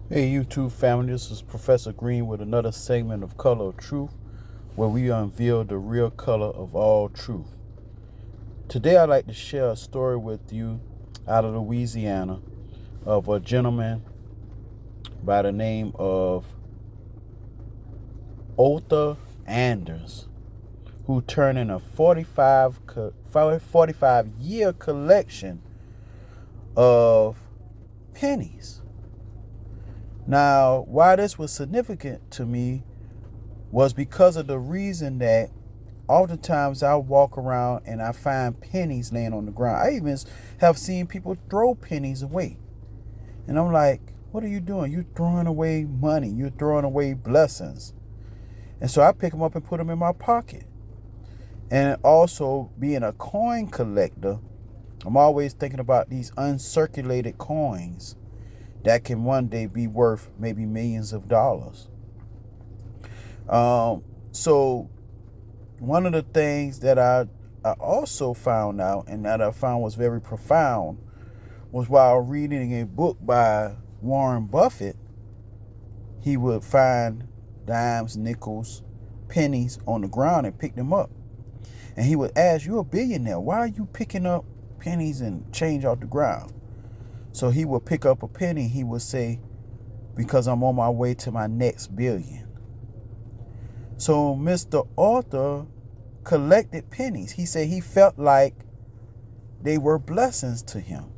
Hey YouTube family, this is Professor Green with another segment of Color of Truth where we unveil the real color of all truth. Today I'd like to share a story with you out of Louisiana of a gentleman by the name of Otha Anders who turned in a 45-year collection of pennies. Now, why this was significant to me was because of the reason that oftentimes I walk around and I find pennies laying on the ground. I even have seen people throw pennies away. And I'm like, what are you doing? You're throwing away money. You're throwing away blessings. And so I pick them up and put them in my pocket. And also, being a coin collector, I'm always thinking about these uncirculated coins that can one day be worth maybe millions of dollars. So one of the things that I also found out, and that I found was very profound, was while reading a book by Warren Buffett. He would find dimes, nickels, pennies on the ground and pick them up. And he would ask, "You're a billionaire. Why are you picking up pennies and change off the ground?" So he would pick up a penny. He would say, "Because I'm on my way to my next billion." So Mr. Arthur collected pennies. He said he felt like they were blessings to him.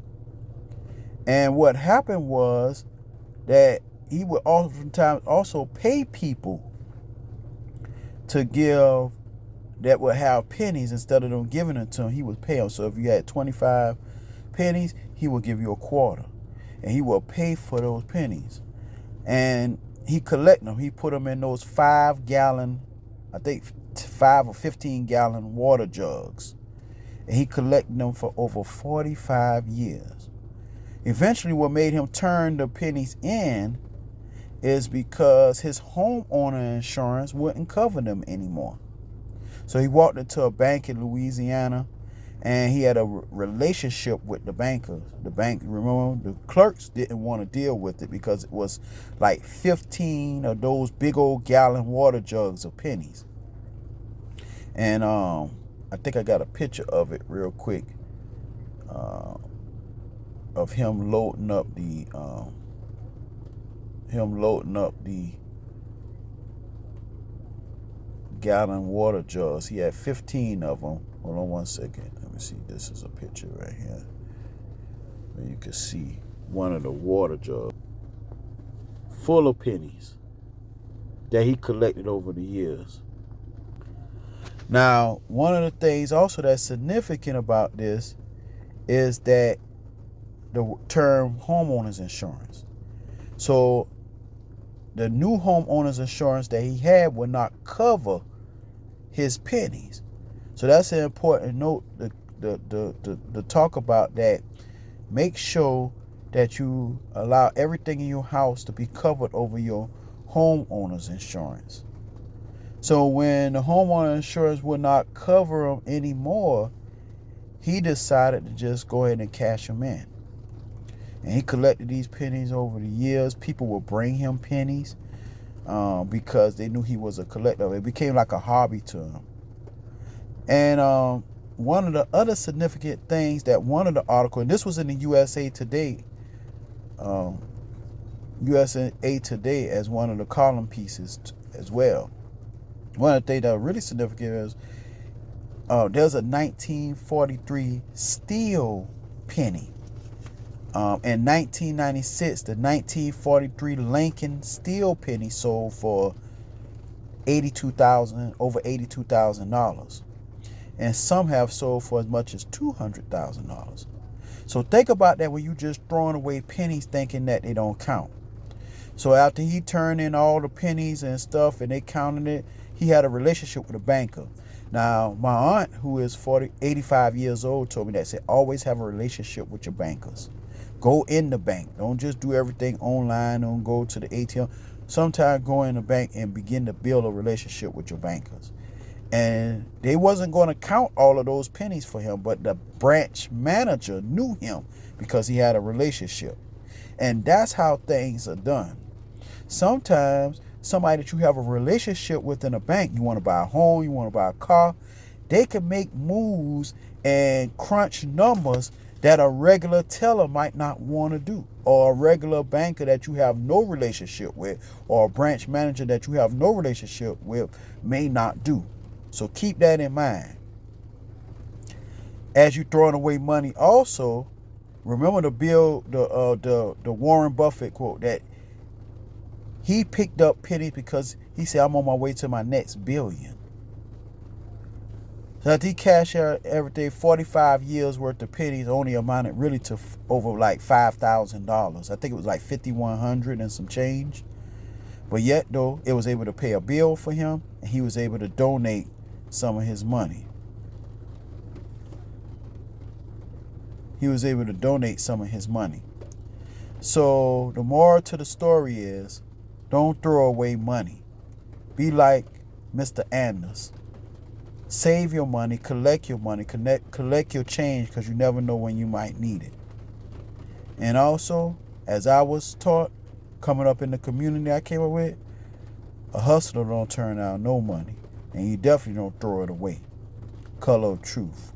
And what happened was that he would oftentimes also pay people to give that would have pennies instead of them giving them to him. He would pay them. So if you had 25 pennies, he would give you a quarter. And he will pay for those pennies. And he collected them. He put them in those 5-gallon, I think 5 or 15-gallon water jugs. And he collected them for over 45 years. Eventually, what made him turn the pennies in is because his homeowner insurance wouldn't cover them anymore. So he walked into a bank in Louisiana, and he had a relationship with the bankers. The bank, remember, the clerks didn't want to deal with it because it was like 15 of those big old gallon water jugs of pennies. And I think I got a picture of it real quick, of him loading up the gallon water jugs. He had 15 of them. Hold on one second. Let me see. This is a picture right here. And you can see one of the water jugs full of pennies that he collected over the years. Now, one of the things also that's significant about this is that the term homeowners insurance. So the new homeowners insurance that he had would not cover his pennies. So that's an important note to talk about that. Make sure that you allow everything in your house to be covered over your homeowner's insurance. So when the homeowner insurance would not cover him anymore, he decided to just go ahead and cash them in. And he collected these pennies over the years. People would bring him pennies because they knew he was a collector. It became like a hobby to him. And one of the other significant things that one of the articles, and this was in the USA Today, USA Today as one of the column pieces as well. One of the things that are really significant is there's a 1943 steel penny. In 1996, the 1943 Lincoln steel penny sold for over $82,000. And some have sold for as much as $200,000. So think about that when you just throwing away pennies thinking that they don't count. So after he turned in all the pennies and stuff and they counted it, he had a relationship with a banker. Now, my aunt, who is 85 years old, told me that, said, always have a relationship with your bankers. Go in the bank. Don't just do everything online. Don't go to the ATM. Sometimes go in the bank and begin to build a relationship with your bankers. And they wasn't going to count all of those pennies for him, but the branch manager knew him because he had a relationship. And that's how things are done. Sometimes somebody that you have a relationship with in a bank, you want to buy a home, you want to buy a car, they can make moves and crunch numbers that a regular teller might not want to do, or a regular banker that you have no relationship with, or a branch manager that you have no relationship with may not do. So keep that in mind. As you're throwing away money, also remember the Warren Buffett quote that he picked up pennies because he said, I'm on my way to my next billion. So he cashed out everything. 45 years worth of pennies only amounted really to over like $5,000. I think it was like 5,100 and some change. But yet though, it was able to pay a bill for him, and he was able to donate some of his money. He was able to donate some of his money. So the moral to the story is, don't throw away money. Be like Mr. Anders. Save your money, collect your money, collect your change, because you never know when you might need it. And also, as I was taught coming up in the community I came up with, a hustler don't turn out no money, and you definitely don't throw it away. Color of truth.